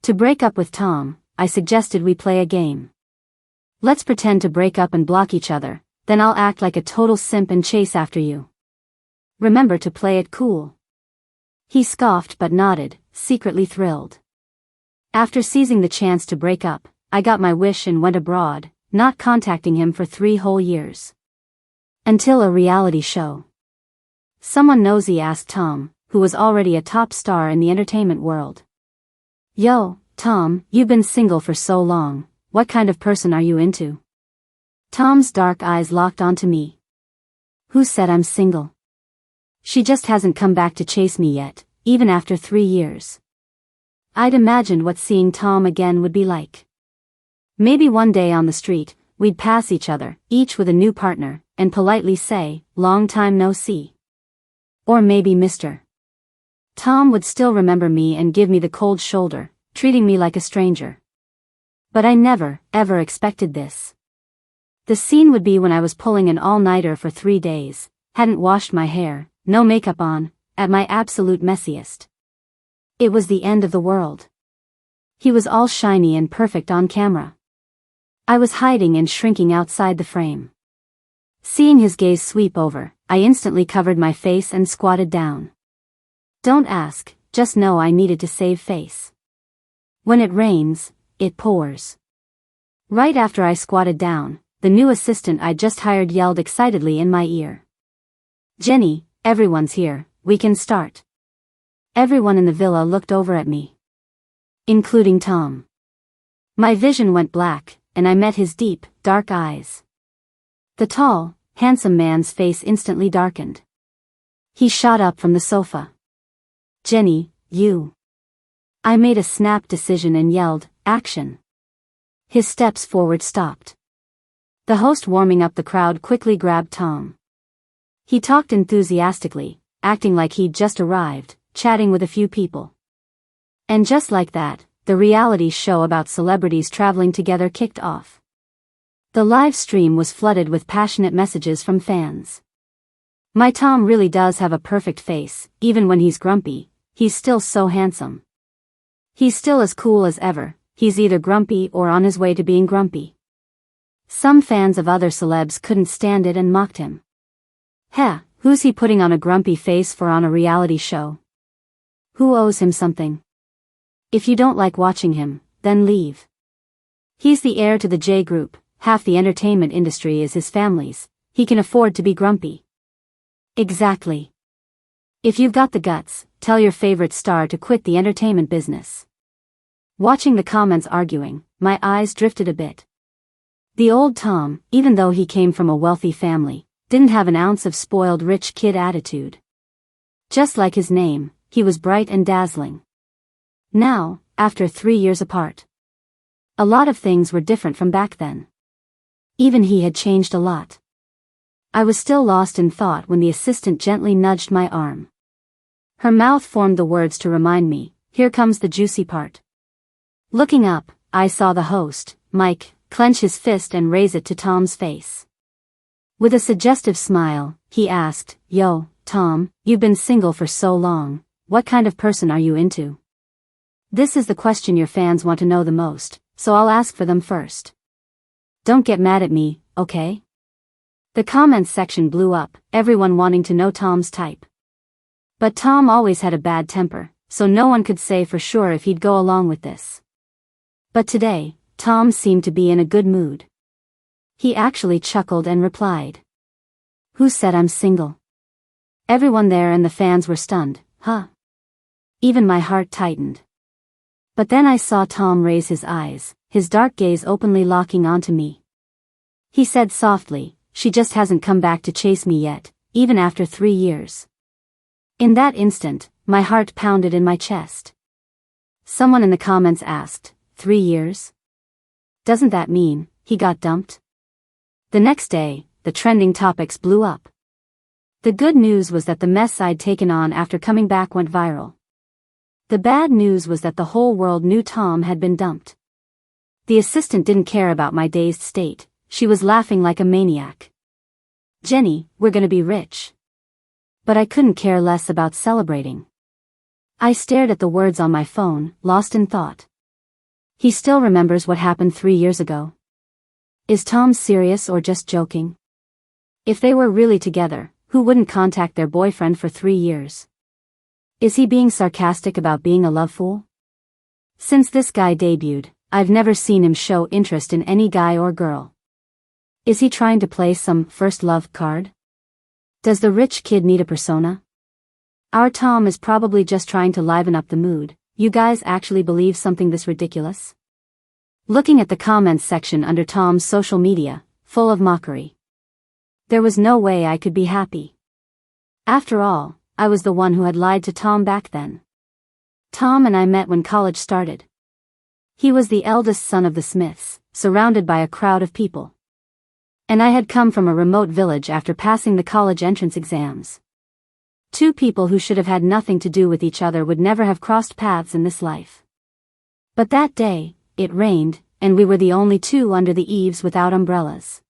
To break up with Tom, I suggested we play a game. Let's pretend to break up and block each other, then I'll act like a total simp and chase after you. Remember to play it cool. He scoffed but nodded, secretly thrilled. After seizing the chance to break up, I got my wish and went abroad, not contacting him for 3 whole years. Until a reality show. Someone nosy asked Tom, who was already a top star in the entertainment world. Yo, Tom, you've been single for so long, what kind of person are you into? Tom's dark eyes locked onto me. Who said I'm single? She just hasn't come back to chase me yet, even after 3 years. I'd imagined what seeing Tom again would be like. Maybe one day on the street, we'd pass each other, each with a new partner, and politely say, long time no see. Or maybe Mr. Tom would still remember me and give me the cold shoulder, treating me like a stranger. But I never, ever expected this. The scene would be when I was pulling an all-nighter for 3 days, hadn't washed my hair, no makeup on, at my absolute messiest. It was the end of the world. He was all shiny and perfect on camera. I was hiding and shrinking outside the frame. Seeing his gaze sweep over, I instantly covered my face and squatted down. Don't ask, just know I needed to save face. When it rains, it pours. Right after I squatted down, the new assistant I just hired yelled excitedly in my ear. Jenny, everyone's here, we can start. Everyone in the villa looked over at me. Including Tom. My vision went black, and I met his deep, dark eyes. The tall, handsome man's face instantly darkened. He shot up from the sofa. Jenny, you. I made a snap decision and yelled, action. His steps forward stopped. The host warming up the crowd quickly grabbed Tom. He talked enthusiastically, acting like he'd just arrived, chatting with a few people. And just like that, the reality show about celebrities traveling together kicked off. The live stream was flooded with passionate messages from fans. My Tom really does have a perfect face, even when he's grumpy, he's still so handsome. He's still as cool as ever, he's either grumpy or on his way to being grumpy. Some fans of other celebs couldn't stand it and mocked him. Heh, who's he putting on a grumpy face for on a reality show? Who owes him something? If you don't like watching him, then leave. He's the heir to the J Group, half the entertainment industry is his family's, he can afford to be grumpy. Exactly. If you've got the guts, tell your favorite star to quit the entertainment business. Watching the comments arguing, my eyes drifted a bit. The old Tom, even though he came from a wealthy family, didn't have an ounce of spoiled rich kid attitude. Just like his name, he was bright and dazzling. Now, after 3 years apart. A lot of things were different from back then. Even he had changed a lot. I was still lost in thought when the assistant gently nudged my arm. Her mouth formed the words to remind me, here comes the juicy part. Looking up, I saw the host, Mike, clench his fist and raise it to Tom's face. With a suggestive smile, he asked, Yo, Tom, you've been single for so long, what kind of person are you into? This is the question your fans want to know the most, so I'll ask for them first. Don't get mad at me, okay? The comments section blew up, everyone wanting to know Tom's type. But Tom always had a bad temper, so no one could say for sure if he'd go along with this. But today, Tom seemed to be in a good mood. He actually chuckled and replied. Who said I'm single? Everyone there and the fans were stunned, huh? Even my heart tightened. But then I saw Tom raise his eyes, his dark gaze openly locking onto me. He said softly, she just hasn't come back to chase me yet, even after 3 years. In that instant, my heart pounded in my chest. Someone in the comments asked, 3 years? Doesn't that mean he got dumped? The next day, the trending topics blew up. The good news was that the mess I'd taken on after coming back went viral. The bad news was that the whole world knew Tom had been dumped. The assistant didn't care about my dazed state, she was laughing like a maniac. Jenny, we're gonna be rich. But I couldn't care less about celebrating. I stared at the words on my phone, lost in thought. He still remembers what happened 3 years ago. Is Tom serious or just joking? If they were really together, who wouldn't contact their boyfriend for 3 years? Is he being sarcastic about being a love fool? Since this guy debuted, I've never seen him show interest in any guy or girl. Is he trying to play some first love card? Does the rich kid need a persona? Our Tom is probably just trying to liven up the mood. You guys actually believe something this ridiculous? Looking at the comments section under Tom's social media, full of mockery. There was no way I could be happy. After all, I was the one who had lied to Tom back then. Tom and I met when college started. He was the eldest son of the Smiths, surrounded by a crowd of people. And I had come from a remote village after passing the college entrance exams. Two people who should have had nothing to do with each other would never have crossed paths in this life. But that day, it rained, and we were the only two under the eaves without umbrellas.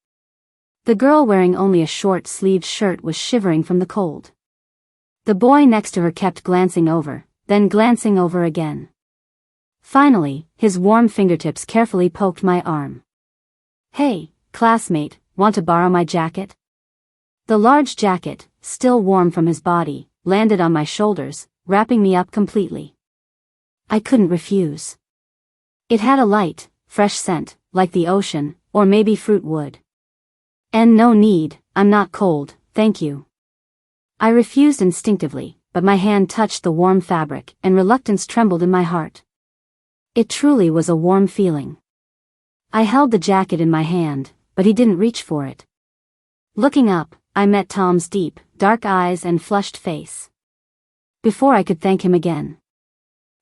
The girl wearing only a short-sleeved shirt was shivering from the cold. The boy next to her kept glancing over, then glancing over again. Finally, his warm fingertips carefully poked my arm. "Hey, classmate, want to borrow my jacket?" The large jacket, still warm from his body, landed on my shoulders, wrapping me up completely. I couldn't refuse. It had a light, fresh scent, like the ocean, or maybe fruit would. "And no need, I'm not cold, thank you." I refused instinctively, but my hand touched the warm fabric, and reluctance trembled in my heart. It truly was a warm feeling. I held the jacket in my hand, but he didn't reach for it. Looking up, I met Tom's deep, dark eyes and flushed face. Before I could thank him again,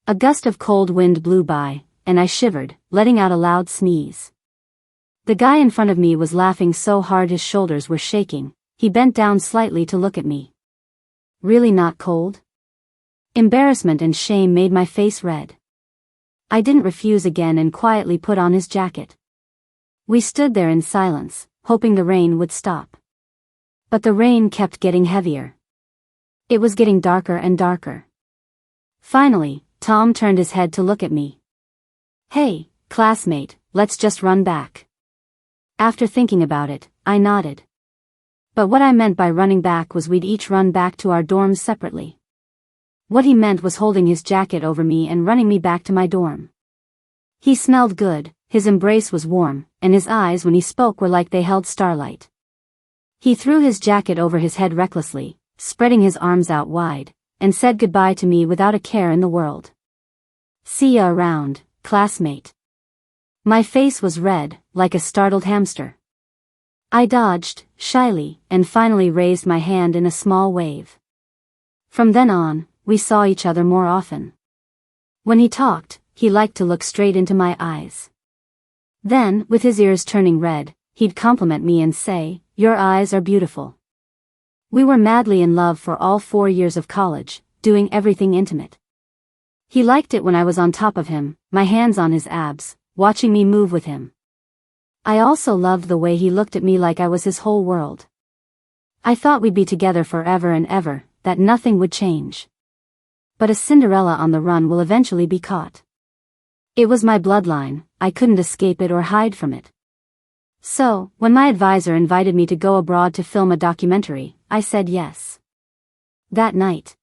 a gust of cold wind blew by, and I shivered, letting out a loud sneeze. The guy in front of me was laughing so hard his shoulders were shaking. He bent down slightly to look at me. Really not cold? Embarrassment and shame made my face red. I didn't refuse again and quietly put on his jacket. We stood there in silence, hoping the rain would stop. But the rain kept getting heavier. It was getting darker and darker. Finally, Tom turned his head to look at me. "Hey, classmate, let's just run back." After thinking about it, I nodded. But what I meant by running back was we'd each run back to our dorms separately. What he meant was holding his jacket over me and running me back to my dorm. He smelled good, his embrace was warm, and his eyes when he spoke were like they held starlight. He threw his jacket over his head recklessly, spreading his arms out wide, and said goodbye to me without a care in the world. "See ya around, classmate." My face was red, like a startled hamster. I dodged, shyly, and finally raised my hand in a small wave. From then on, we saw each other more often. When he talked, he liked to look straight into my eyes. Then, with his ears turning red, he'd compliment me and say, "Your eyes are beautiful." We were madly in love for all 4 years of college, doing everything intimate. He liked it when I was on top of him, my hands on his abs, watching me move with him. I also loved the way he looked at me like I was his whole world. I thought we'd be together forever and ever, that nothing would change. But a Cinderella on the run will eventually be caught. It was my bloodline, I couldn't escape it or hide from it. So, when my advisor invited me to go abroad to film a documentary, I said yes. That night,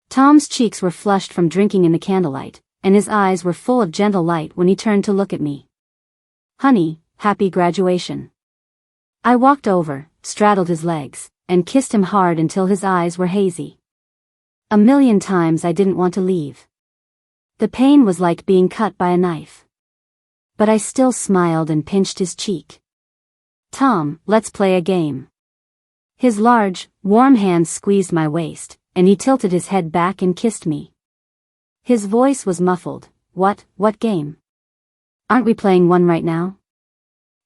Tom's cheeks were flushed from drinking in the candlelight, and his eyes were full of gentle light when he turned to look at me. "Honey, happy graduation." I walked over, straddled his legs, and kissed him hard until his eyes were hazy. A million times I didn't want to leave. The pain was like being cut by a knife. But I still smiled and pinched his cheek. "Tom, let's play a game." His large, warm hands squeezed my waist, and he tilted his head back and kissed me. His voice was muffled. What game? Aren't we playing one right now?"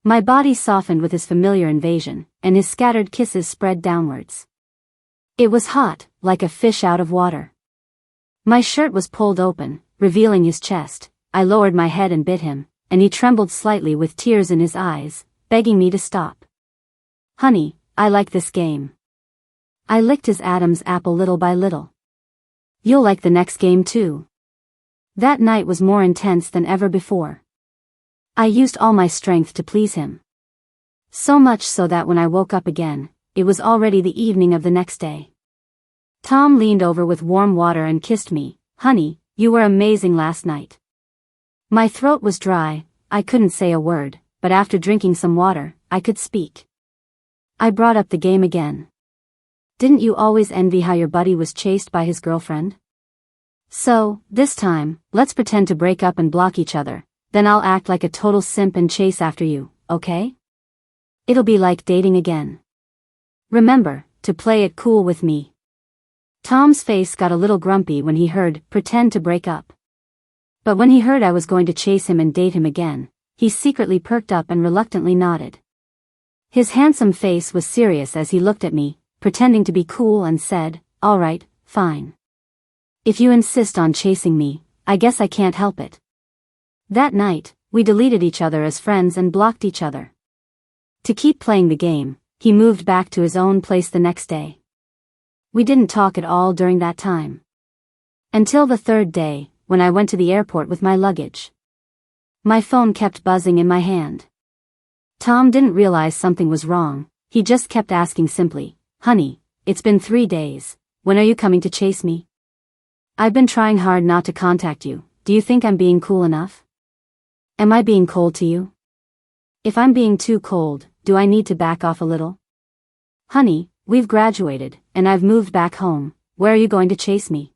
My body softened with his familiar invasion, and his scattered kisses spread downwards. It was hot, like a fish out of water. My shirt was pulled open, revealing his chest. I lowered my head and bit him, and he trembled slightly with tears in his eyes, begging me to stop. "Honey, I like this game." I licked his Adam's apple little by little. "You'll like the next game too." That night was more intense than ever before. I used all my strength to please him. So much so that when I woke up again, it was already the evening of the next day. Tom leaned over with warm water and kissed me. "Honey, you were amazing last night." My throat was dry, I couldn't say a word, but after drinking some water, I could speak. I brought up the game again. "Didn't you always envy how your buddy was chased by his girlfriend? So, this time, let's pretend to break up and block each other, then I'll act like a total simp and chase after you, okay? It'll be like dating again. Remember, to play it cool with me." Tom's face got a little grumpy when he heard "pretend to break up." But when he heard I was going to chase him and date him again, he secretly perked up and reluctantly nodded. His handsome face was serious as he looked at me, pretending to be cool, and said, "All right, fine. If you insist on chasing me, I guess I can't help it." That night, we deleted each other as friends and blocked each other. To keep playing the game, he moved back to his own place the next day. We didn't talk at all during that time. Until the third day, when I went to the airport with my luggage. My phone kept buzzing in my hand. Tom didn't realize something was wrong, he just kept asking simply, "Honey, it's been 3 days, when are you coming to chase me? I've been trying hard not to contact you, do you think I'm being cool enough? Am I being cold to you? If I'm being too cold, do I need to back off a little? Honey, we've graduated, and I've moved back home, where are you going to chase me?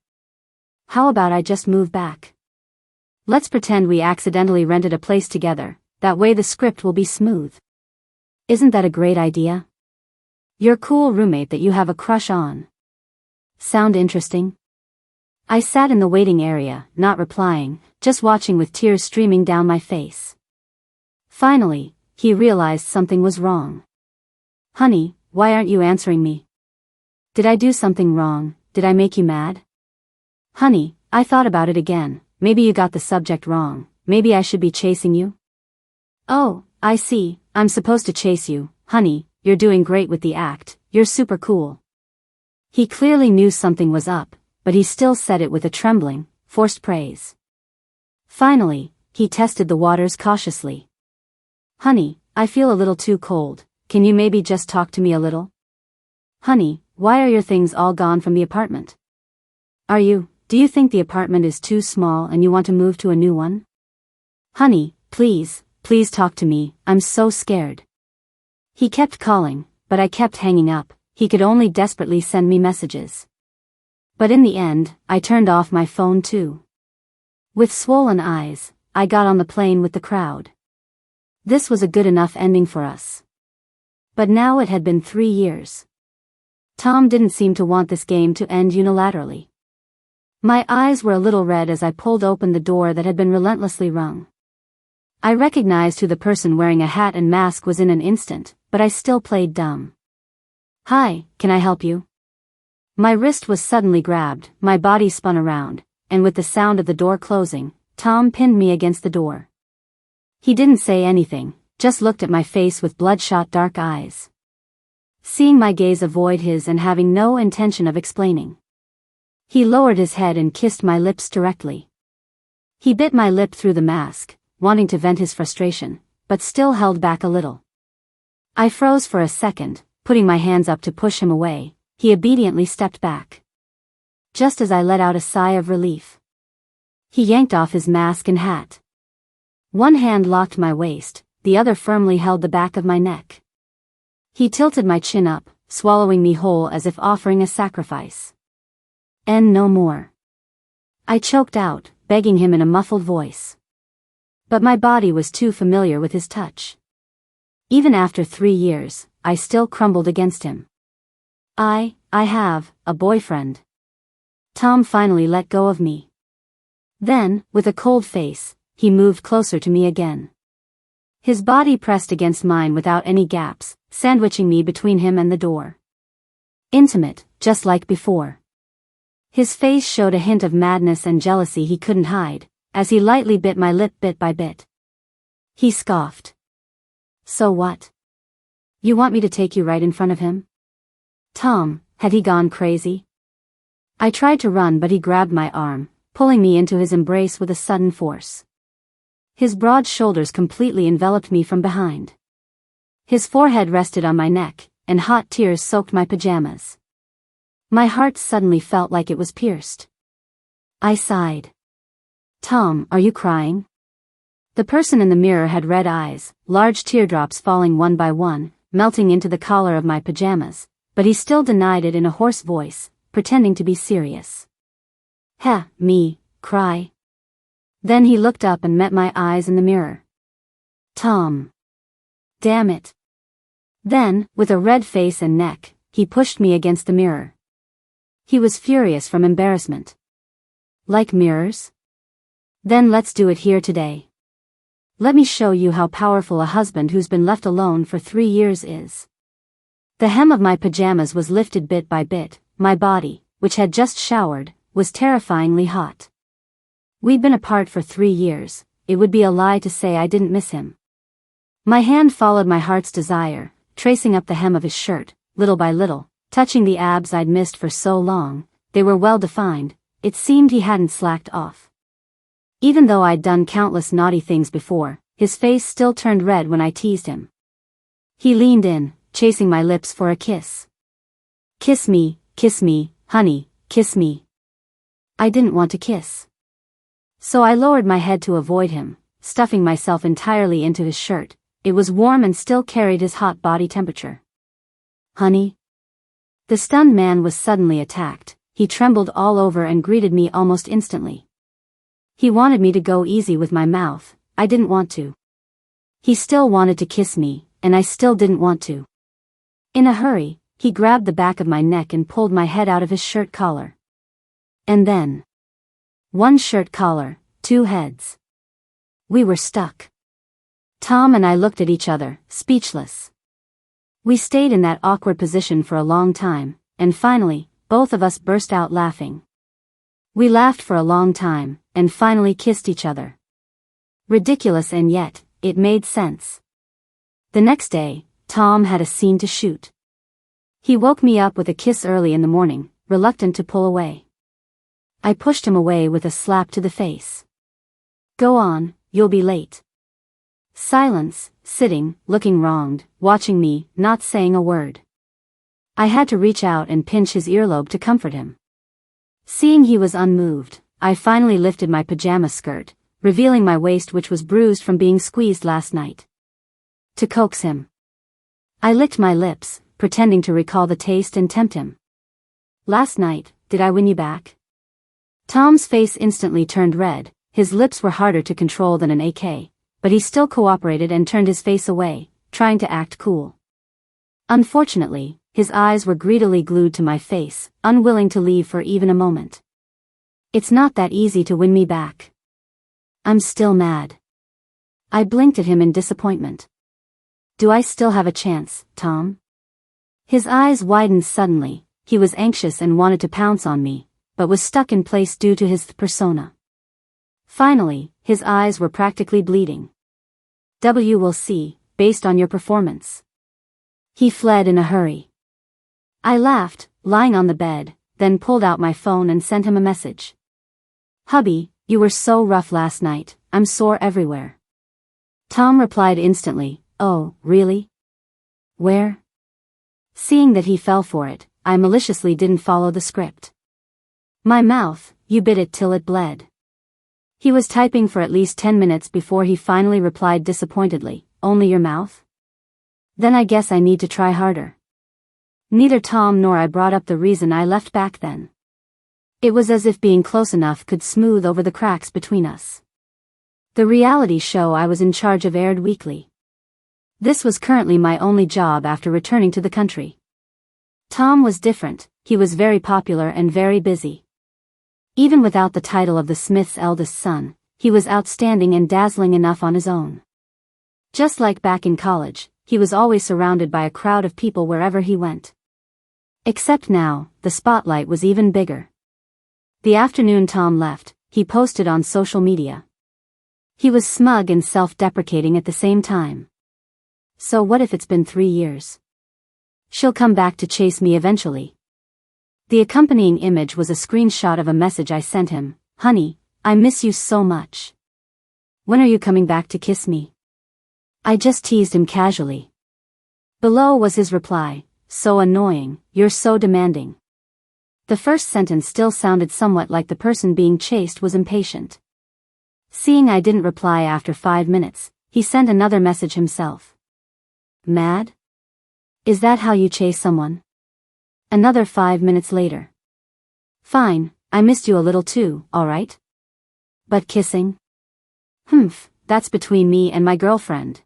How about I just move back? Let's pretend we accidentally rented a place together, that way the script will be smooth. Isn't that a great idea? Your cool roommate that you have a crush on. Sound interesting?" I sat in the waiting area, not replying, just watching with tears streaming down my face. Finally, he realized something was wrong. "Honey, why aren't you answering me? Did I do something wrong? Did I make you mad?" "Honey, I thought about it again, maybe you got the subject wrong, maybe I should be chasing you?" "Oh, I see, I'm supposed to chase you, honey, you're doing great with the act, you're super cool." He clearly knew something was up, but he still said it with a trembling, forced praise. Finally, he tested the waters cautiously. "Honey, I feel a little too cold, can you maybe just talk to me a little? Honey, why are your things all gone from the apartment? Do you think the apartment is too small and you want to move to a new one? Honey, please talk to me, I'm so scared." He kept calling, but I kept hanging up, he could only desperately send me messages. But in the end, I turned off my phone too. With swollen eyes, I got on the plane with the crowd. This was a good enough ending for us. But now it had been 3 years. Tom didn't seem to want this game to end unilaterally. My eyes were a little red as I pulled open the door that had been relentlessly rung. I recognized who the person wearing a hat and mask was in an instant, but I still played dumb. "Hi, can I help you?" My wrist was suddenly grabbed, my body spun around, and with the sound of the door closing, Tom pinned me against the door. He didn't say anything, just looked at my face with bloodshot dark eyes. Seeing my gaze avoid his and having no intention of explaining, he lowered his head and kissed my lips directly. He bit my lip through the mask, wanting to vent his frustration, but still held back a little. I froze for a second, putting my hands up to push him away. He obediently stepped back. Just as I let out a sigh of relief, he yanked off his mask and hat. One hand locked my waist, the other firmly held the back of my neck. He tilted my chin up, swallowing me whole as if offering a sacrifice. "And no more," I choked out, begging him in a muffled voice. But my body was too familiar with his touch. Even after 3 years, I still crumbled against him. I have a boyfriend." Tom finally let go of me. Then, with a cold face, he moved closer to me again. His body pressed against mine without any gaps, sandwiching me between him and the door. Intimate, just like before. His face showed a hint of madness and jealousy he couldn't hide, as he lightly bit my lip bit by bit. He scoffed. "So what? You want me to take you right in front of him?" Tom, had he gone crazy? I tried to run but he grabbed my arm, pulling me into his embrace with a sudden force. His broad shoulders completely enveloped me from behind. His forehead rested on my neck, and hot tears soaked my pajamas. My heart suddenly felt like it was pierced. I sighed. "Tom, are you crying?" The person in the mirror had red eyes, large teardrops falling one by one, melting into the collar of my pajamas, but he still denied it in a hoarse voice, pretending to be serious. "Heh, me, cry?" Then he looked up and met my eyes in the mirror. "Tom. Damn it." Then, with a red face and neck, he pushed me against the mirror. He was furious from embarrassment. "Like mirrors? Then let's do it here today. Let me show you how powerful a husband who's been left alone for 3 years is." The hem of my pajamas was lifted bit by bit. My body, which had just showered, was terrifyingly hot. We'd been apart for 3 years. It would be a lie to say I didn't miss him. My hand followed my heart's desire, tracing up the hem of his shirt, little by little, touching the abs I'd missed for so long. They were well defined. It seemed he hadn't slacked off. Even though I'd done countless naughty things before, his face still turned red when I teased him. He leaned in, chasing my lips for a kiss. Kiss me, honey, kiss me." I didn't want to kiss. So I lowered my head to avoid him, stuffing myself entirely into his shirt. It was warm and still carried his hot body temperature. "Honey?" The stunned man was suddenly attacked. He trembled all over and greeted me almost instantly. He wanted me to go easy with my mouth. I didn't want to. He still wanted to kiss me, and I still didn't want to. In a hurry, he grabbed the back of my neck and pulled my head out of his shirt collar. And then, one shirt collar, 2 heads. We were stuck. Tom and I looked at each other, speechless. We stayed in that awkward position for a long time, and finally, both of us burst out laughing. We laughed for a long time, and finally kissed each other. Ridiculous, and yet, it made sense. The next day, Tom had a scene to shoot. He woke me up with a kiss early in the morning, reluctant to pull away. I pushed him away with a slap to the face. "Go on, you'll be late." Silence, sitting, looking wronged, watching me, not saying a word. I had to reach out and pinch his earlobe to comfort him. Seeing he was unmoved, I finally lifted my pajama skirt, revealing my waist, which was bruised from being squeezed last night. To coax him, I licked my lips, pretending to recall the taste and tempt him. "Last night, did I win you back?" Tom's face instantly turned red. His lips were harder to control than an AK, but he still cooperated and turned his face away, trying to act cool. Unfortunately, his eyes were greedily glued to my face, unwilling to leave for even a moment. "It's not that easy to win me back. I'm still mad." I blinked at him in disappointment. "Do I still have a chance, Tom?" His eyes widened suddenly. He was anxious and wanted to pounce on me, but was stuck in place due to his persona. Finally, his eyes were practically bleeding. "We'll see, based on your performance." He fled in a hurry. I laughed, lying on the bed, then pulled out my phone and sent him a message. "Hubby, you were so rough last night, I'm sore everywhere." Tom replied instantly, "Oh, really? Where?" Seeing that he fell for it, I maliciously didn't follow the script. "My mouth, you bit it till it bled." He was typing for at least 10 minutes before he finally replied disappointedly, "Only your mouth? Then I guess I need to try harder." Neither Tom nor I brought up the reason I left back then. It was as if being close enough could smooth over the cracks between us. The reality show I was in charge of aired weekly. This was currently my only job after returning to the country. Tom was different. He was very popular and very busy. Even without the title of the Smiths' eldest son, he was outstanding and dazzling enough on his own. Just like back in college, he was always surrounded by a crowd of people wherever he went. Except now, the spotlight was even bigger. The afternoon Tom left, he posted on social media. He was smug and self-deprecating at the same time. "So what if it's been 3 years? She'll come back to chase me eventually." The accompanying image was a screenshot of a message I sent him. honey, I miss you so much. When are you coming back to kiss me? I just teased him casually. Below was his reply, so annoying, you're so demanding. The first sentence still sounded somewhat like the person being chased was impatient. Seeing I didn't reply after 5 minutes, he sent another message himself. Mad? Is that how you chase someone? Another 5 minutes later. Fine, I missed you a little too, alright? But kissing? Humph, that's between me and my girlfriend.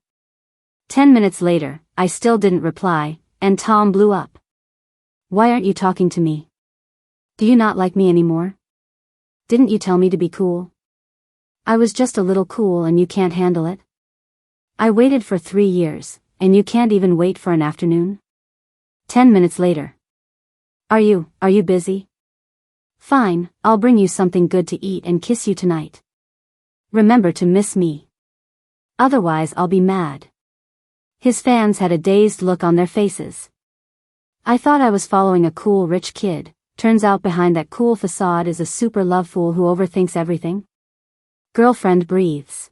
10 minutes later, I still didn't reply, and Tom blew up. Why aren't you talking to me? Do you not like me anymore? Didn't you tell me to be cool? I was just a little cool and you can't handle it? I waited for 3 years, and you can't even wait for an afternoon? 10 minutes later. Are you busy? Fine, I'll bring you something good to eat and kiss you tonight. Remember to miss me. Otherwise I'll be mad. His fans had a dazed look on their faces. I thought I was following a cool rich kid, turns out behind that cool facade is a super love fool who overthinks everything. Girlfriend breathes.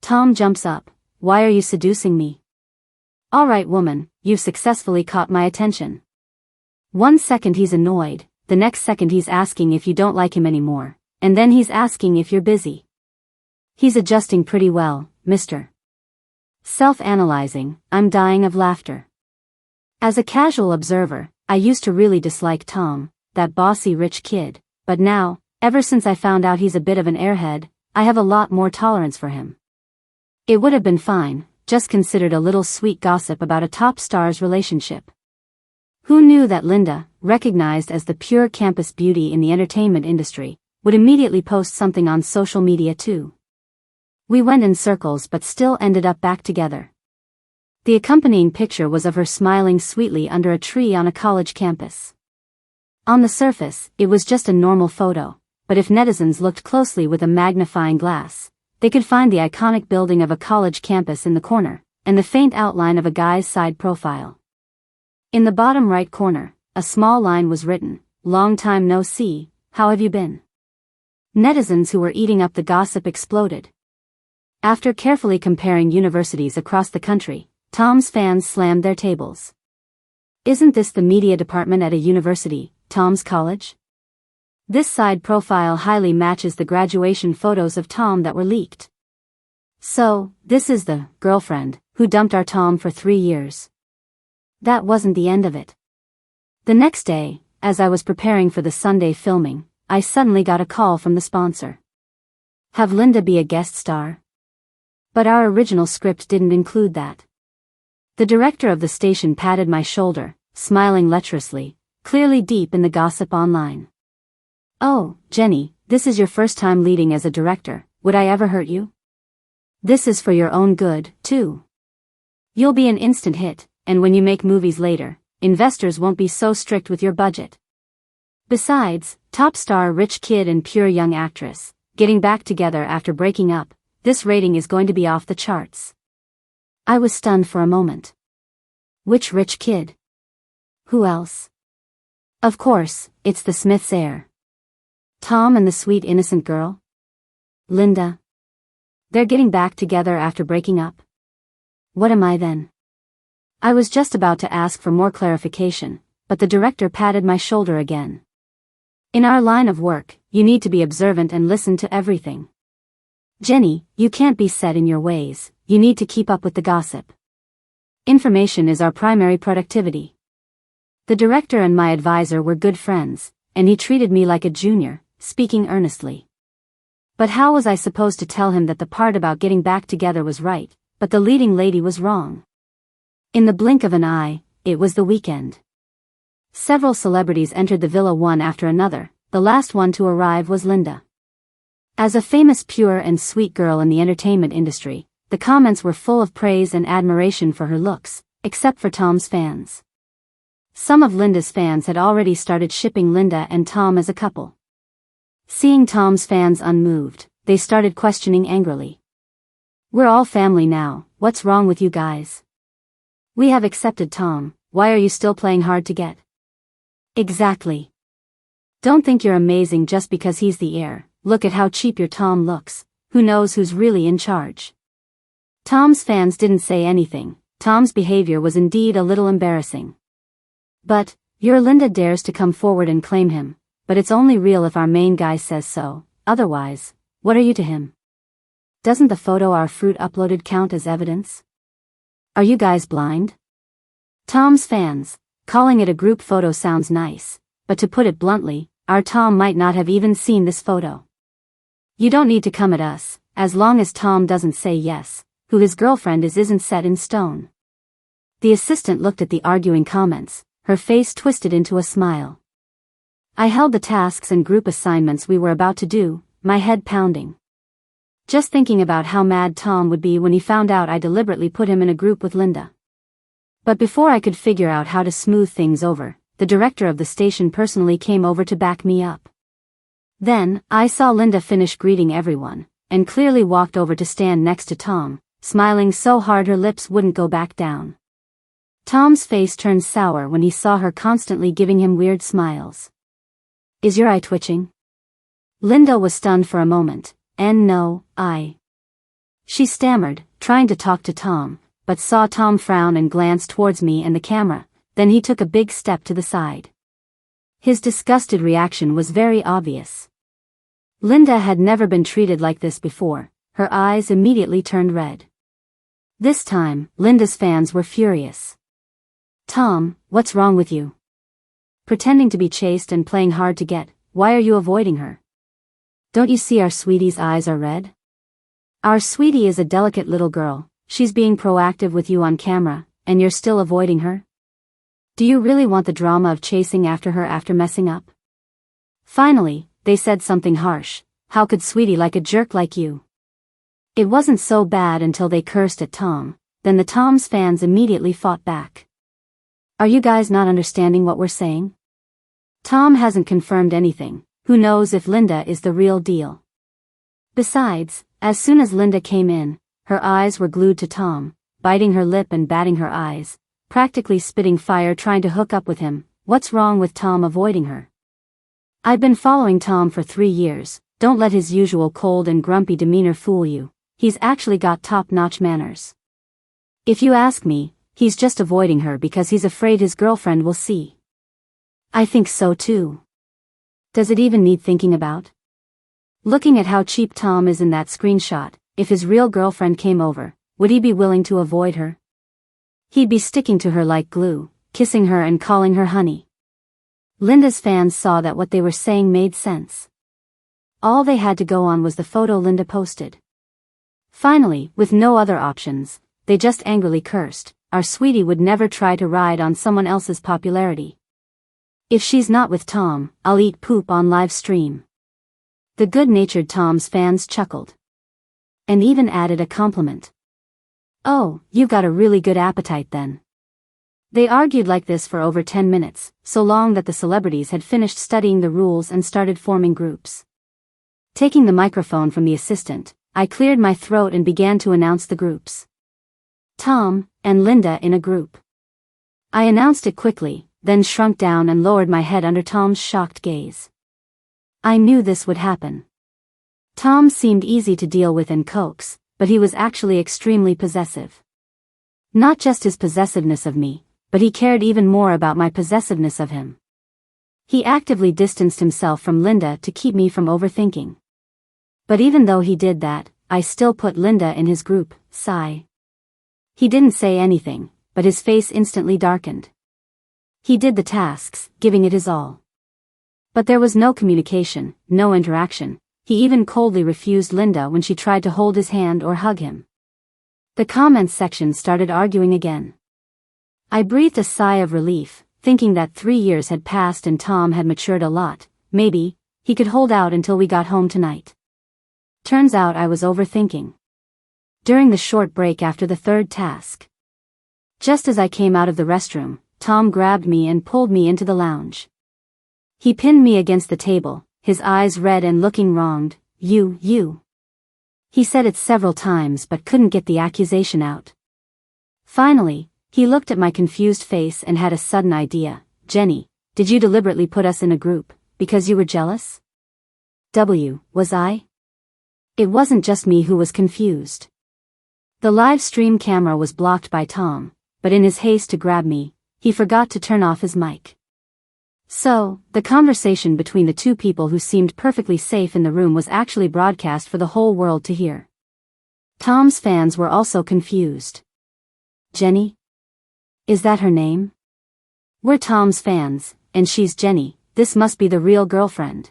Tom jumps up, why are you seducing me? Alright woman, you've successfully caught my attention. 1 second he's annoyed, the next second he's asking if you don't like him anymore, and then he's asking if you're busy. He's adjusting pretty well, mister. Self-analyzing, I'm dying of laughter. As a casual observer, I used to really dislike Tom, that bossy rich kid, but now, ever since I found out he's a bit of an airhead, I have a lot more tolerance for him. It would have been fine, just considered a little sweet gossip about a top star's relationship. Who knew that Linda, recognized as the pure campus beauty in the entertainment industry, would immediately post something on social media too? We went in circles but still ended up back together. The accompanying picture was of her smiling sweetly under a tree on a college campus. On the surface, it was just a normal photo, but if netizens looked closely with a magnifying glass, they could find the iconic building of a college campus in the corner, and the faint outline of a guy's side profile. In the bottom right corner, a small line was written, "Long time no see, how have you been?" Netizens who were eating up the gossip exploded. After carefully comparing universities across the country, Tom's fans slammed their tables. Isn't this the media department at a university, Tom's college? This side profile highly matches the graduation photos of Tom that were leaked. So, this is the girlfriend who dumped our Tom for 3 years. That wasn't the end of it. The next day, as I was preparing for the Sunday filming, I suddenly got a call from the sponsor. Have Linda be a guest star? But our original script didn't include that. The director of the station patted my shoulder, smiling lecherously, clearly deep in the gossip online. Oh, Jenny, this is your first time leading as a director, would I ever hurt you? This is for your own good, too. You'll be an instant hit, and when you make movies later, investors won't be so strict with your budget. Besides, top star rich kid and pure young actress, getting back together after breaking up, this rating is going to be off the charts. I was stunned for a moment. Which rich kid? Who else? Of course, it's the Smiths' heir. Tom and the sweet innocent girl? Linda. They're getting back together after breaking up? What am I then? I was just about to ask for more clarification, but the director patted my shoulder again. In our line of work, you need to be observant and listen to everything. Jenny, you can't be set in your ways, you need to keep up with the gossip. Information is our primary productivity. The director and my advisor were good friends, and he treated me like a junior, speaking earnestly. But how was I supposed to tell him that the part about getting back together was right, but the leading lady was wrong? In the blink of an eye, it was the weekend. Several celebrities entered the villa one after another, the last one to arrive was Linda. As a famous pure and sweet girl in the entertainment industry, the comments were full of praise and admiration for her looks, except for Tom's fans. Some of Linda's fans had already started shipping Linda and Tom as a couple. Seeing Tom's fans unmoved, they started questioning angrily. We're all family now, what's wrong with you guys? We have accepted Tom, why are you still playing hard to get? Exactly. Don't think you're amazing just because he's the heir, look at how cheap your Tom looks, who knows who's really in charge. Tom's fans didn't say anything. Tom's behavior was indeed a little embarrassing. But, your Linda dares to come forward and claim him, but it's only real if our main guy says so, otherwise, what are you to him? Doesn't the photo our fruit uploaded count as evidence? Are you guys blind? Tom's fans, calling it a group photo sounds nice, but to put it bluntly, our Tom might not have even seen this photo. You don't need to come at us, as long as Tom doesn't say yes. Who his girlfriend isn't set in stone. The assistant looked at the arguing comments, her face twisted into a smile. I held the tasks and group assignments we were about to do, my head pounding. Just thinking about how mad Tom would be when he found out I deliberately put him in a group with Linda. But before I could figure out how to smooth things over, the director of the station personally came over to back me up. Then, I saw Linda finish greeting everyone, and clearly walked over to stand next to Tom, smiling so hard her lips wouldn't go back down. Tom's face turned sour when he saw her constantly giving him weird smiles. Is your eye twitching? Linda was stunned for a moment, and no, she stammered, trying to talk to Tom, but saw Tom frown and glance towards me and the camera, then he took a big step to the side. His disgusted reaction was very obvious. Linda had never been treated like this before. Her eyes immediately turned red. This time, Linda's fans were furious. Tom, what's wrong with you? Pretending to be chaste and playing hard to get, why are you avoiding her? Don't you see our sweetie's eyes are red? Our sweetie is a delicate little girl, she's being proactive with you on camera, and you're still avoiding her? Do you really want the drama of chasing after her after messing up? Finally, they said something harsh. How could sweetie like a jerk like you? It wasn't so bad until they cursed at Tom, then the Tom's fans immediately fought back. Are you guys not understanding what we're saying? Tom hasn't confirmed anything, who knows if Linda is the real deal. Besides, as soon as Linda came in, her eyes were glued to Tom, biting her lip and batting her eyes, practically spitting fire trying to hook up with him. What's wrong with Tom avoiding her? I've been following Tom for 3 years, don't let his usual cold and grumpy demeanor fool you. He's actually got top-notch manners. If you ask me, he's just avoiding her because he's afraid his girlfriend will see. I think so too. Does it even need thinking about? Looking at how cheap Tom is in that screenshot, if his real girlfriend came over, would he be willing to avoid her? He'd be sticking to her like glue, kissing her and calling her honey. Linda's fans saw that what they were saying made sense. All they had to go on was the photo Linda posted. Finally, with no other options, they just angrily cursed. Our sweetie would never try to ride on someone else's popularity. If she's not with Tom, I'll eat poop on live stream. The good-natured Tom's fans chuckled. And even added a compliment. Oh, you've got a really good appetite then. They argued like this for over 10 minutes, so long that the celebrities had finished studying the rules and started forming groups. Taking the microphone from the assistant, I cleared my throat and began to announce the groups. Tom and Linda in a group. I announced it quickly, then shrunk down and lowered my head under Tom's shocked gaze. I knew this would happen. Tom seemed easy to deal with and coax, but he was actually extremely possessive. Not just his possessiveness of me, but he cared even more about my possessiveness of him. He actively distanced himself from Linda to keep me from overthinking. But even though he did that, I still put Linda in his group, sigh. He didn't say anything, but his face instantly darkened. He did the tasks, giving it his all. But there was no communication, no interaction. He even coldly refused Linda when she tried to hold his hand or hug him. The comments section started arguing again. I breathed a sigh of relief, thinking that 3 years had passed and Tom had matured a lot. Maybe he could hold out until we got home tonight. Turns out I was overthinking. During the short break after the third task. Just as I came out of the restroom, Tom grabbed me and pulled me into the lounge. He pinned me against the table, his eyes red and looking wronged. You. He said it several times but couldn't get the accusation out. Finally, he looked at my confused face and had a sudden idea. Jenny, did you deliberately put us in a group, because you were jealous? Was I? It wasn't just me who was confused. The live stream camera was blocked by Tom, but in his haste to grab me, he forgot to turn off his mic. So, the conversation between the two people who seemed perfectly safe in the room was actually broadcast for the whole world to hear. Tom's fans were also confused. Jenny? Is that her name? We're Tom's fans, and she's Jenny. This must be the real girlfriend.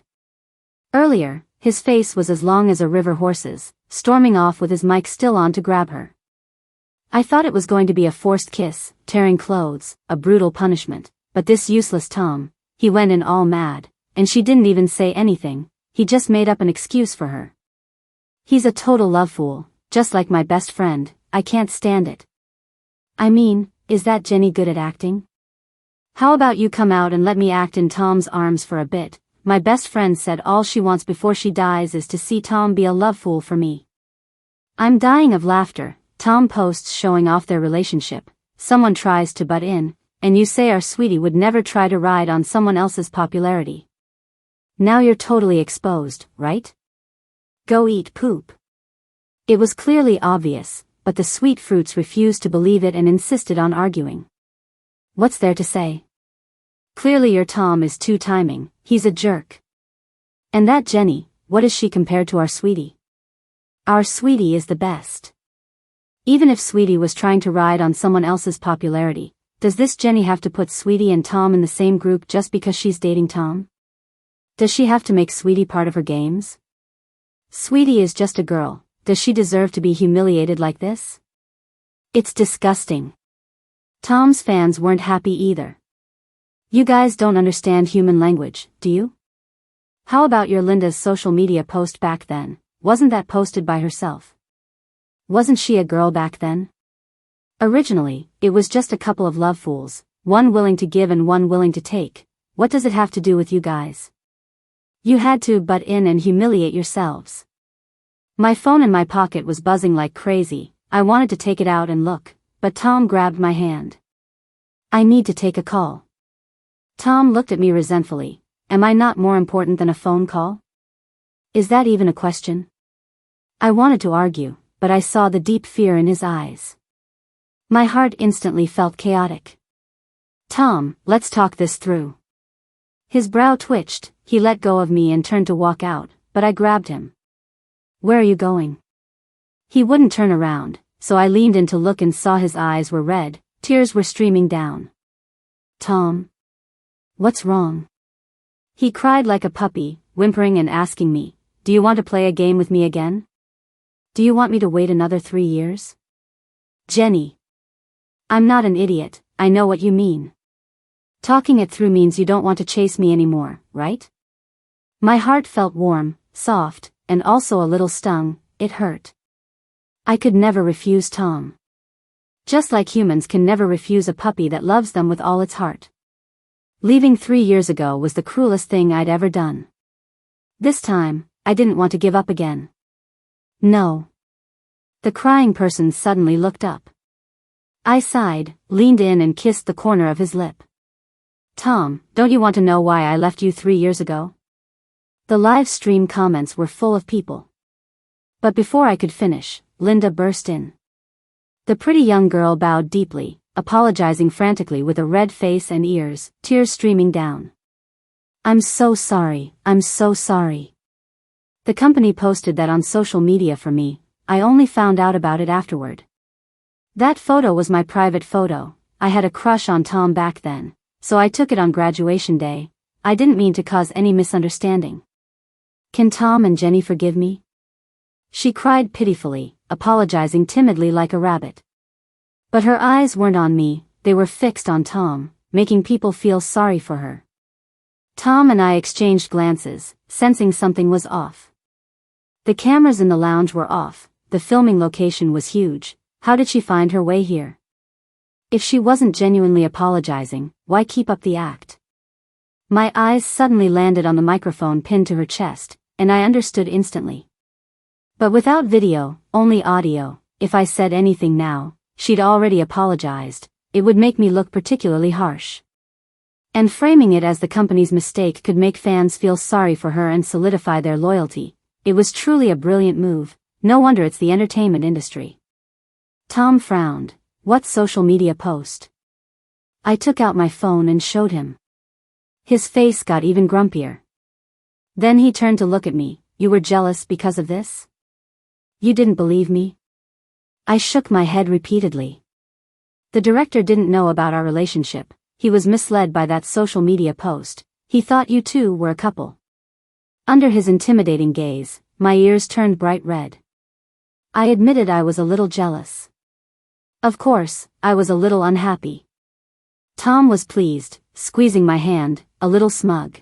Earlier, his face was as long as a river horse's, storming off with his mic still on to grab her. I thought it was going to be a forced kiss, tearing clothes, a brutal punishment, but this useless Tom, he went in all mad, and she didn't even say anything, he just made up an excuse for her. He's a total love fool, just like my best friend. I can't stand it. I mean, is that Jenny good at acting? How about you come out and let me act in Tom's arms for a bit? My best friend said all she wants before she dies is to see Tom be a love fool for me. I'm dying of laughter. Tom posts showing off their relationship, someone tries to butt in, and you say our sweetie would never try to ride on someone else's popularity. Now you're totally exposed, right? Go eat poop. It was clearly obvious, but the sweet fruits refused to believe it and insisted on arguing. What's there to say? Clearly your Tom is too timing, he's a jerk. And that Jenny, what is she compared to our sweetie? Our sweetie is the best. Even if Sweetie was trying to ride on someone else's popularity, does this Jenny have to put Sweetie and Tom in the same group just because she's dating Tom? Does she have to make Sweetie part of her games? Sweetie is just a girl, does she deserve to be humiliated like this? It's disgusting. Tom's fans weren't happy either. You guys don't understand human language, do you? How about your Linda's social media post back then? Wasn't that posted by herself? Wasn't she a girl back then? Originally, it was just a couple of love fools, one willing to give and one willing to take. What does it have to do with you guys? You had to butt in and humiliate yourselves. My phone in my pocket was buzzing like crazy. I wanted to take it out and look, but Tom grabbed my hand. I need to take a call. Tom looked at me resentfully. Am I not more important than a phone call? Is that even a question? I wanted to argue, but I saw the deep fear in his eyes. My heart instantly felt chaotic. Tom, let's talk this through. His brow twitched, he let go of me and turned to walk out, but I grabbed him. Where are you going? He wouldn't turn around, so I leaned in to look and saw his eyes were red, tears were streaming down. Tom. What's wrong? He cried like a puppy, whimpering and asking me, do you want to play a game with me again? Do you want me to wait another 3 years? Jenny. I'm not an idiot, I know what you mean. Talking it through means you don't want to chase me anymore, right? My heart felt warm, soft, and also a little stung. It hurt. I could never refuse Tom. Just like humans can never refuse a puppy that loves them with all its heart. Leaving 3 years ago was the cruelest thing I'd ever done. This time, I didn't want to give up again. No. The crying person suddenly looked up. I sighed, leaned in and kissed the corner of his lip. Tom, don't you want to know why I left you 3 years ago? The live stream comments were full of people. But before I could finish, Linda burst in. The pretty young girl bowed deeply, apologizing frantically with a red face and ears, tears streaming down. I'm so sorry, I'm so sorry. The company posted that on social media for me. I only found out about it afterward. That photo was my private photo. I had a crush on Tom back then, so I took it on graduation day. I didn't mean to cause any misunderstanding. Can Tom and Jenny forgive me? She cried pitifully, apologizing timidly like a rabbit. But her eyes weren't on me, they were fixed on Tom, making people feel sorry for her. Tom and I exchanged glances, sensing something was off. The cameras in the lounge were off, the filming location was huge. How did she find her way here? If she wasn't genuinely apologizing, why keep up the act? My eyes suddenly landed on the microphone pinned to her chest, and I understood instantly. But without video, only audio, if I said anything now, she'd already apologized, it would make me look particularly harsh. And framing it as the company's mistake could make fans feel sorry for her and solidify their loyalty. It was truly a brilliant move. No wonder it's the entertainment industry. Tom frowned. What social media post? I took out my phone and showed him. His face got even grumpier. Then he turned to look at me. You were jealous because of this? You didn't believe me? I shook my head repeatedly. The director didn't know about our relationship. He was misled by that social media post. He thought you two were a couple. Under his intimidating gaze, my ears turned bright red. I admitted I was a little jealous. Of course, I was a little unhappy. Tom was pleased, squeezing my hand, a little smug.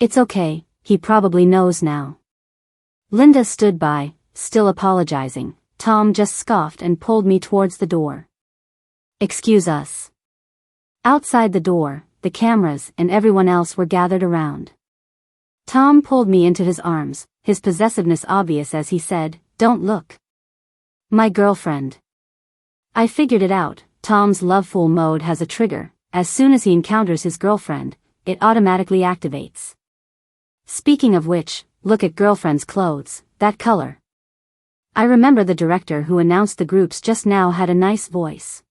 It's okay, he probably knows now. Linda stood by, still apologizing. Tom just scoffed and pulled me towards the door. Excuse us. Outside the door, the cameras and everyone else were gathered around. Tom pulled me into his arms, his possessiveness obvious as he said, "Don't look. My girlfriend." I figured it out. Tom's loveful mode has a trigger. As soon as he encounters his girlfriend, it automatically activates. Speaking of which, look at girlfriend's clothes, that color. I remember the director who announced the groups just now had a nice voice.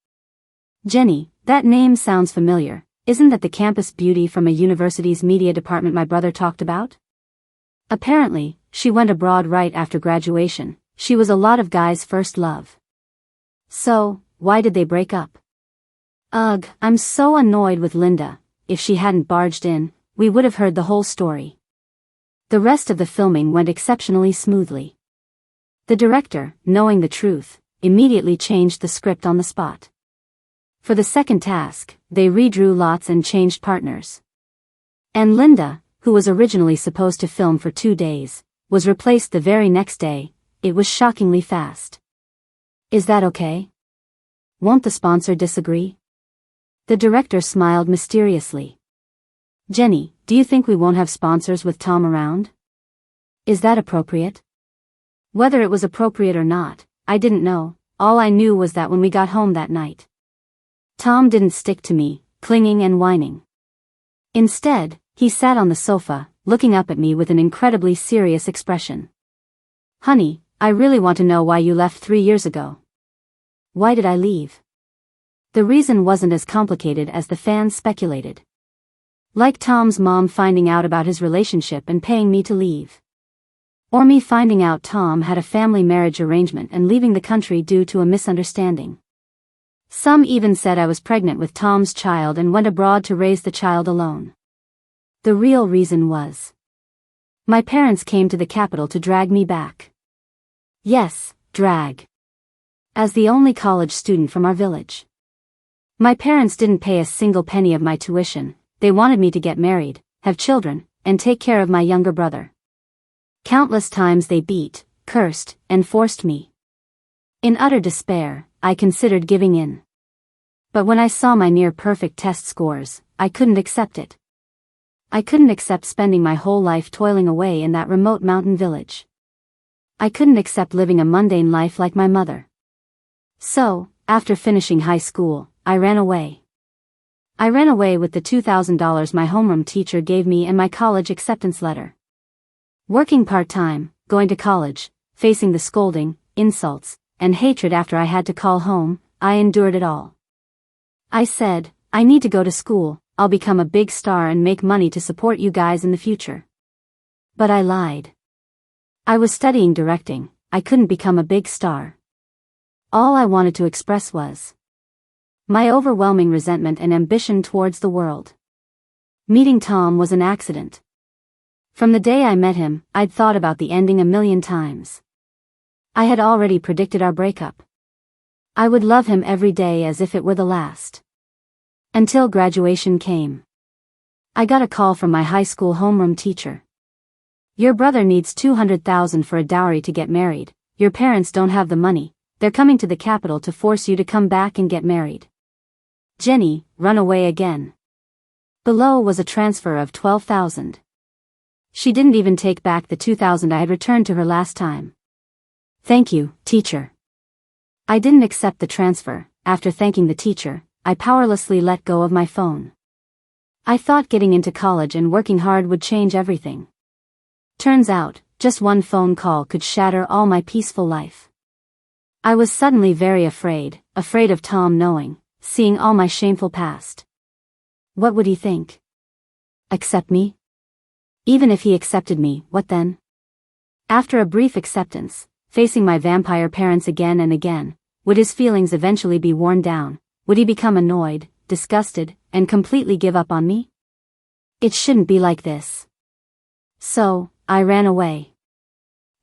Jenny, that name sounds familiar. Isn't that the campus beauty from a university's media department my brother talked about? Apparently, she went abroad right after graduation. She was a lot of guys' first love. So, why did they break up? Ugh, I'm so annoyed with Linda. If she hadn't barged in, we would have heard the whole story. The rest of the filming went exceptionally smoothly. The director, knowing the truth, immediately changed the script on the spot. For the second task, they redrew lots and changed partners. And Linda, who was originally supposed to film for 2 days, was replaced the very next day. It was shockingly fast. Is that okay? Won't the sponsor disagree? The director smiled mysteriously. Jenny, do you think we won't have sponsors with Tom around? Is that appropriate? Whether it was appropriate or not, I didn't know. All I knew was that when we got home that night, Tom didn't stick to me, clinging and whining. Instead, he sat on the sofa, looking up at me with an incredibly serious expression. Honey, I really want to know why you left 3 years ago. Why did I leave? The reason wasn't as complicated as the fans speculated. Like Tom's mom finding out about his relationship and paying me to leave. Or me finding out Tom had a family marriage arrangement and leaving the country due to a misunderstanding. Some even said I was pregnant with Tom's child and went abroad to raise the child alone. The real reason was my parents came to the capital to drag me back. Yes, drag. As the only college student from our village. My parents didn't pay a single penny of my tuition. They wanted me to get married, have children, and take care of my younger brother. Countless times they beat, cursed, and forced me. In utter despair, I considered giving in. But when I saw my near-perfect test scores, I couldn't accept it. I couldn't accept spending my whole life toiling away in that remote mountain village. I couldn't accept living a mundane life like my mother. So, after finishing high school, I ran away. I ran away with the $2,000 my homeroom teacher gave me and my college acceptance letter. Working part-time, going to college, facing the scolding, insults, and hatred after I had to call home, I endured it all. I said, I need to go to school, I'll become a big star and make money to support you guys in the future. But I lied. I was studying directing, I couldn't become a big star. All I wanted to express was my overwhelming resentment and ambition towards the world. Meeting Tom was an accident. From the day I met him, I'd thought about the ending a million times. I had already predicted our breakup. I would love him every day as if it were the last. Until graduation came. I got a call from my high school homeroom teacher. Your brother needs $200,000 for a dowry to get married. Your parents don't have the money. They're coming to the capital to force you to come back and get married. Jenny, run away again. Below was a transfer of $12,000. She didn't even take back the $2,000 I had returned to her last time. Thank you, teacher. I didn't accept the transfer. After thanking the teacher, I powerlessly let go of my phone. I thought getting into college and working hard would change everything. Turns out, just one phone call could shatter all my peaceful life. I was suddenly very afraid of Tom knowing, seeing all my shameful past. What would he think? Accept me? Even if he accepted me, what then? After a brief acceptance, facing my vampire parents again and again, would his feelings eventually be worn down? Would he become annoyed, disgusted, and completely give up on me? It shouldn't be like this. So, I ran away.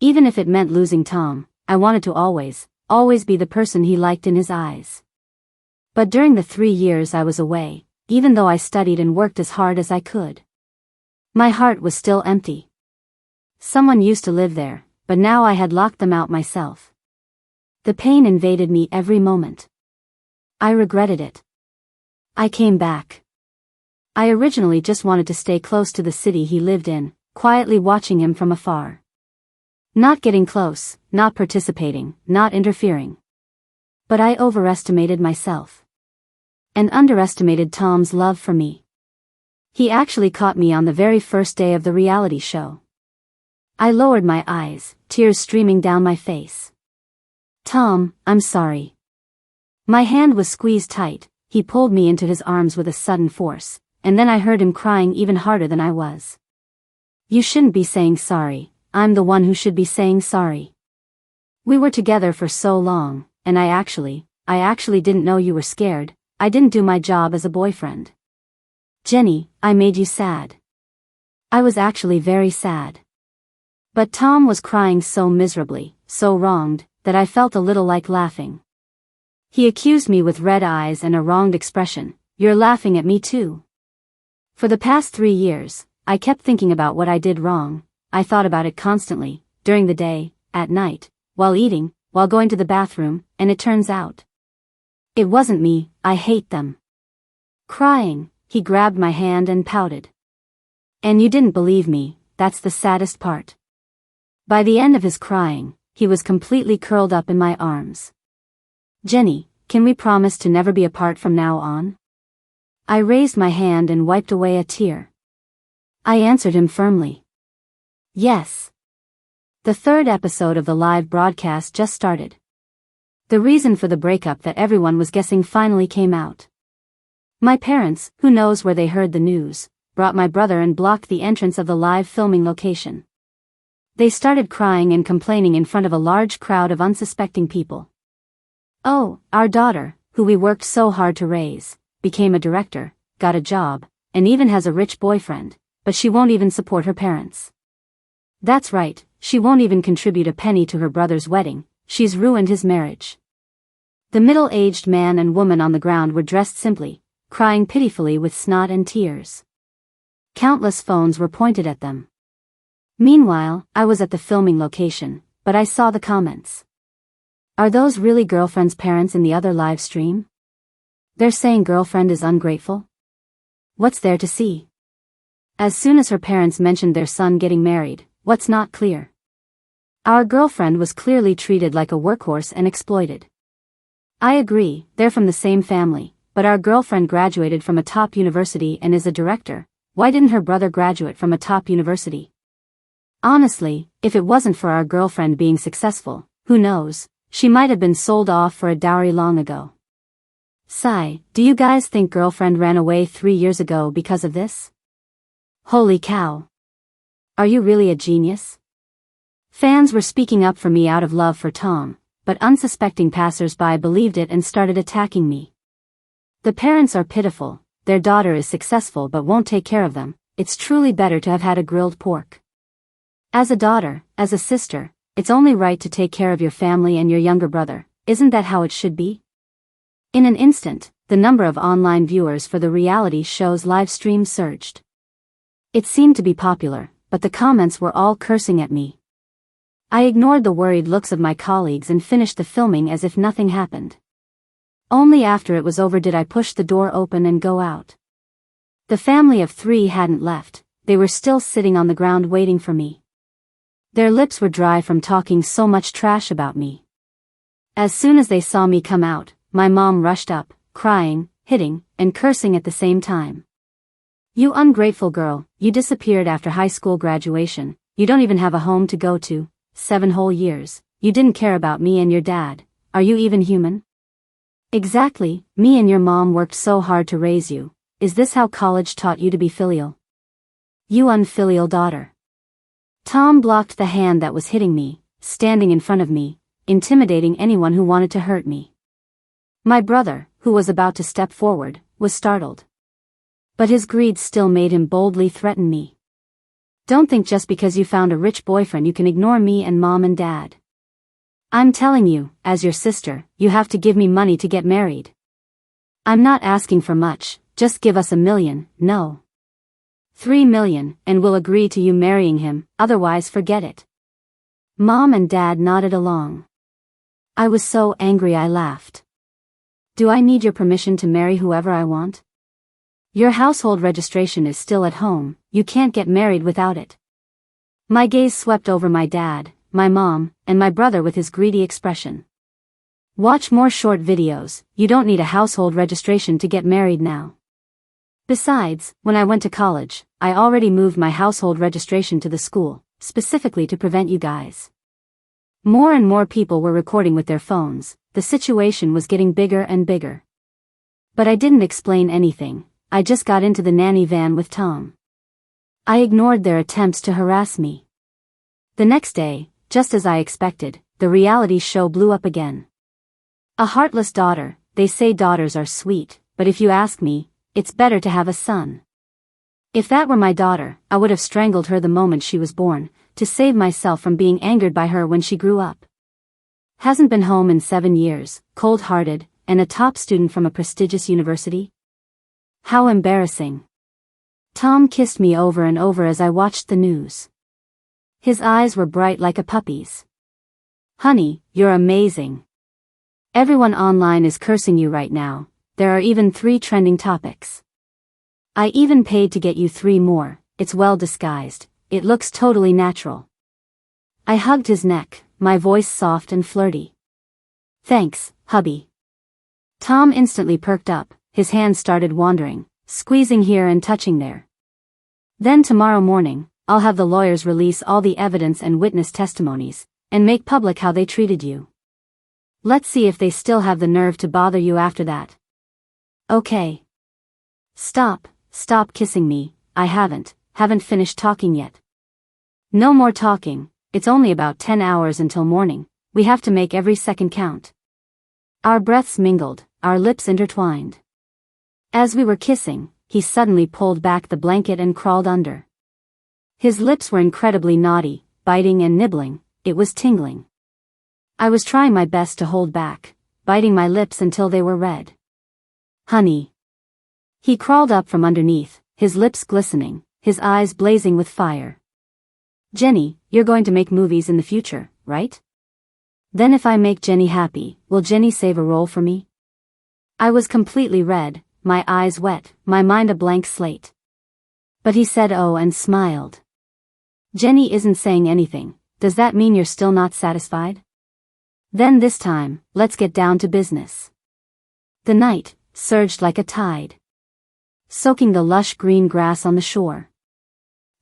Even if it meant losing Tom, I wanted to always be the person he liked in his eyes. But during the 3 years I was away, even though I studied and worked as hard as I could, my heart was still empty. Someone used to live there, but now I had locked them out myself. The pain invaded me every moment. I regretted it. I came back. I originally just wanted to stay close to the city he lived in, quietly watching him from afar. Not getting close, not participating, not interfering. But I overestimated myself. And underestimated Tom's love for me. He actually caught me on the very first day of the reality show. I lowered my eyes, tears streaming down my face. Tom, I'm sorry. My hand was squeezed tight. He pulled me into his arms with a sudden force, and then I heard him crying even harder than I was. You shouldn't be saying sorry, I'm the one who should be saying sorry. We were together for so long, and I actually didn't know you were scared. I didn't do my job as a boyfriend. Jenny, I made you sad. I was actually very sad. But Tom was crying so miserably, so wronged, that I felt a little like laughing. He accused me with red eyes and a wronged expression. You're laughing at me too. For the past 3 years, I kept thinking about what I did wrong. I thought about it constantly, during the day, at night, while eating, while going to the bathroom, and it turns out, it wasn't me. I hate them. Crying, he grabbed my hand and pouted. And you didn't believe me, that's the saddest part. By the end of his crying, he was completely curled up in my arms. Jenny, can we promise to never be apart from now on? I raised my hand and wiped away a tear. I answered him firmly. Yes. The 3rd episode of the live broadcast just started. The reason for the breakup that everyone was guessing finally came out. My parents, who knows where they heard the news, brought my brother and blocked the entrance of the live filming location. They started crying and complaining in front of a large crowd of unsuspecting people. Oh, our daughter, who we worked so hard to raise, became a director, got a job, and even has a rich boyfriend, but she won't even support her parents. That's right, she won't even contribute a penny to her brother's wedding. She's ruined his marriage. The middle-aged man and woman on the ground were dressed simply, crying pitifully with snot and tears. Countless phones were pointed at them. Meanwhile, I was at the filming location, but I saw the comments. Are those really girlfriend's parents in the other live stream? They're saying girlfriend is ungrateful? What's there to see? As soon as her parents mentioned their son getting married, what's not clear? Our girlfriend was clearly treated like a workhorse and exploited. I agree, they're from the same family, but our girlfriend graduated from a top university and is a director. Why didn't her brother graduate from a top university? Honestly, if it wasn't for our girlfriend being successful, who knows, she might have been sold off for a dowry long ago. Sigh, do you guys think girlfriend ran away 3 years ago because of this? Holy cow. Are you really a genius? Fans were speaking up for me out of love for Tom, but unsuspecting passers-by believed it and started attacking me. The parents are pitiful, their daughter is successful but won't take care of them. It's truly better to have had a grilled pork. As a daughter, as a sister, it's only right to take care of your family and your younger brother. Isn't that how it should be? In an instant, the number of online viewers for the reality show's live stream surged. It seemed to be popular, but the comments were all cursing at me. I ignored the worried looks of my colleagues and finished the filming as if nothing happened. Only after it was over did I push the door open and go out. The family of 3 hadn't left, they were still sitting on the ground waiting for me. Their lips were dry from talking so much trash about me. As soon as they saw me come out, my mom rushed up, crying, hitting, and cursing at the same time. You ungrateful girl, you disappeared after high school graduation, you don't even have a home to go to, 7 whole years, you didn't care about me and your dad, are you even human? Exactly, me and your mom worked so hard to raise you, is this how college taught you to be filial? You unfilial daughter. Tom blocked the hand that was hitting me, standing in front of me, intimidating anyone who wanted to hurt me. My brother, who was about to step forward, was startled. But his greed still made him boldly threaten me. Don't think just because you found a rich boyfriend you can ignore me and mom and dad. I'm telling you, as your sister, you have to give me money to get married. I'm not asking for much, just give us $1 million, no. 3 million, and we'll agree to you marrying him, otherwise forget it. Mom and dad nodded along. I was so angry I laughed. Do I need your permission to marry whoever I want? Your household registration is still at home, you can't get married without it. My gaze swept over my dad, my mom, and my brother with his greedy expression. Watch more short videos, you don't need a household registration to get married now. Besides, when I went to college, I already moved my household registration to the school, specifically to prevent you guys. More and more people were recording with their phones, the situation was getting bigger and bigger. But I didn't explain anything, I just got into the nanny van with Tom. I ignored their attempts to harass me. The next day, just as I expected, the reality show blew up again. A heartless daughter, they say daughters are sweet, but if you ask me, it's better to have a son. If that were my daughter, I would have strangled her the moment she was born, to save myself from being angered by her when she grew up. Hasn't been home in 7 years, cold-hearted, and a top student from a prestigious university? How embarrassing. Tom kissed me over and over as I watched the news. His eyes were bright like a puppy's. Honey, you're amazing. Everyone online is cursing you right now, there are even 3 trending topics. I even paid to get you 3 more, it's well disguised, it looks totally natural. I hugged his neck, my voice soft and flirty. Thanks, hubby. Tom instantly perked up, his hands started wandering, squeezing here and touching there. Then tomorrow morning, I'll have the lawyers release all the evidence and witness testimonies, and make public how they treated you. Let's see if they still have the nerve to bother you after that. Okay. Stop kissing me, I haven't finished talking yet. No more talking, it's only about 10 hours until morning, we have to make every second count. Our breaths mingled, our lips intertwined. As we were kissing, he suddenly pulled back the blanket and crawled under. His lips were incredibly naughty, biting and nibbling, it was tingling. I was trying my best to hold back, biting my lips until they were red. Honey. He crawled up from underneath, his lips glistening, his eyes blazing with fire. Jenny, you're going to make movies in the future, right? Then if I make Jenny happy, will Jenny save a role for me? I was completely red, my eyes wet, my mind a blank slate. But he said oh and smiled. Jenny isn't saying anything, does that mean you're still not satisfied? Then this time, let's get down to business. The night surged like a tide, soaking the lush green grass on the shore,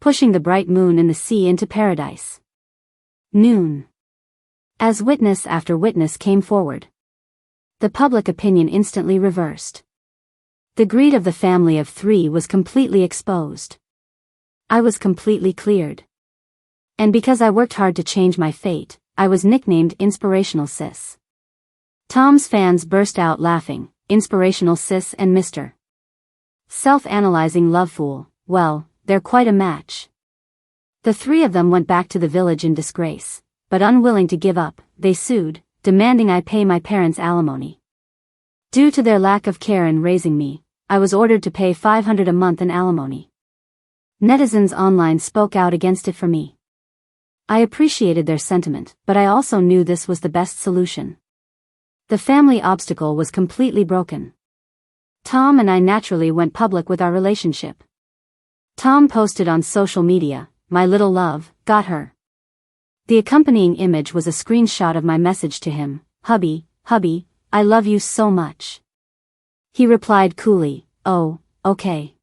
pushing the bright moon in the sea into paradise. Noon. As witness after witness came forward, the public opinion instantly reversed. The greed of the family of 3 was completely exposed. I was completely cleared. And because I worked hard to change my fate, I was nicknamed Inspirational Sis. Tom's fans burst out laughing, Inspirational Sis and Mr. Self-analyzing love fool, well, they're quite a match. The 3 of them went back to the village in disgrace, but unwilling to give up, they sued, demanding I pay my parents' alimony. Due to their lack of care in raising me, I was ordered to pay $500 a month in alimony. Netizens online spoke out against it for me. I appreciated their sentiment, but I also knew this was the best solution. The family obstacle was completely broken. Tom and I naturally went public with our relationship. Tom posted on social media, "My little love, got her." The accompanying image was a screenshot of my message to him, hubby, I love you so much." He replied coolly, "Oh, okay."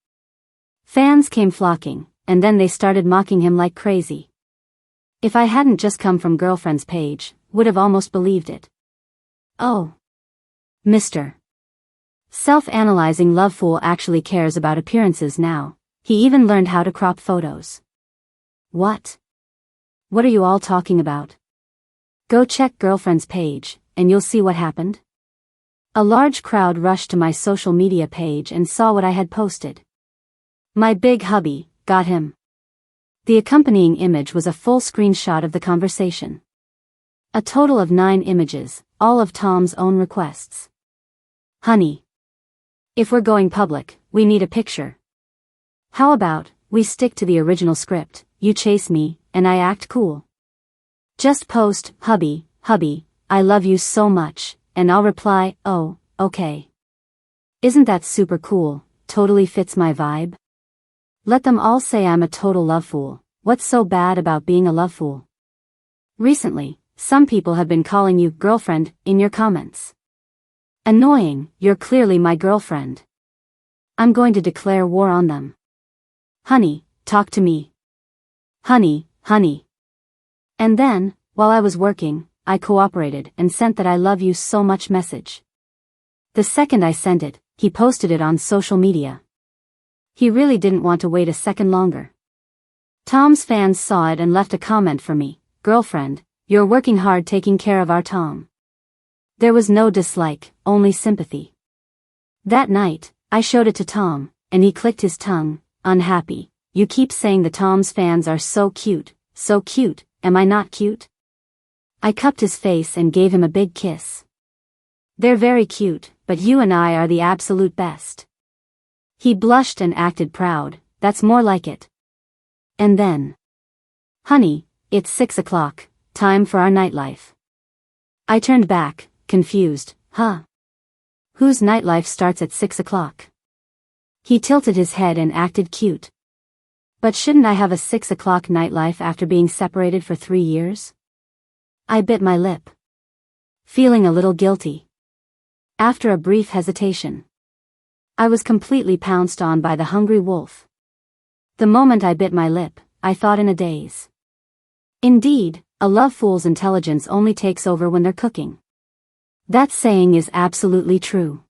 Fans came flocking, and then they started mocking him like crazy. If I hadn't just come from girlfriend's page, would have almost believed it. Oh. Mr. Self-analyzing love fool actually cares about appearances now. He even learned how to crop photos. What? What are you all talking about? Go check girlfriend's page, and you'll see what happened. A large crowd rushed to my social media page and saw what I had posted. My big hubby got him. The accompanying image was a full screenshot of the conversation. A total of 9 images, all of Tom's own requests. Honey. If we're going public, we need a picture. How about, we stick to the original script, you chase me, and I act cool. Just post, hubby, I love you so much, and I'll reply, oh, okay. Isn't that super cool, totally fits my vibe? Let them all say I'm a total love fool. What's so bad about being a love fool? Recently, some people have been calling you girlfriend in your comments. Annoying, you're clearly my girlfriend. I'm going to declare war on them. Honey, talk to me. Honey. And then, while I was working, I cooperated and sent that I love you so much message. The second I sent it, he posted it on social media. He really didn't want to wait a second longer. Tom's fans saw it and left a comment for me. Girlfriend, you're working hard taking care of our Tom. There was no dislike, only sympathy. That night, I showed it to Tom, and he clicked his tongue, unhappy. You keep saying the Tom's fans are so cute, am I not cute? I cupped his face and gave him a big kiss. They're very cute, but you and I are the absolute best. He blushed and acted proud, that's more like it. And then. Honey, it's 6 o'clock, time for our nightlife. I turned back, confused, huh? Whose nightlife starts at 6 o'clock? He tilted his head and acted cute. But shouldn't I have a 6 o'clock nightlife after being separated for 3 years? I bit my lip. Feeling a little guilty. After a brief hesitation. I was completely pounced on by the hungry wolf. The moment I bit my lip, I thought in a daze. Indeed, a love fool's intelligence only takes over when they're cooking. That saying is absolutely true.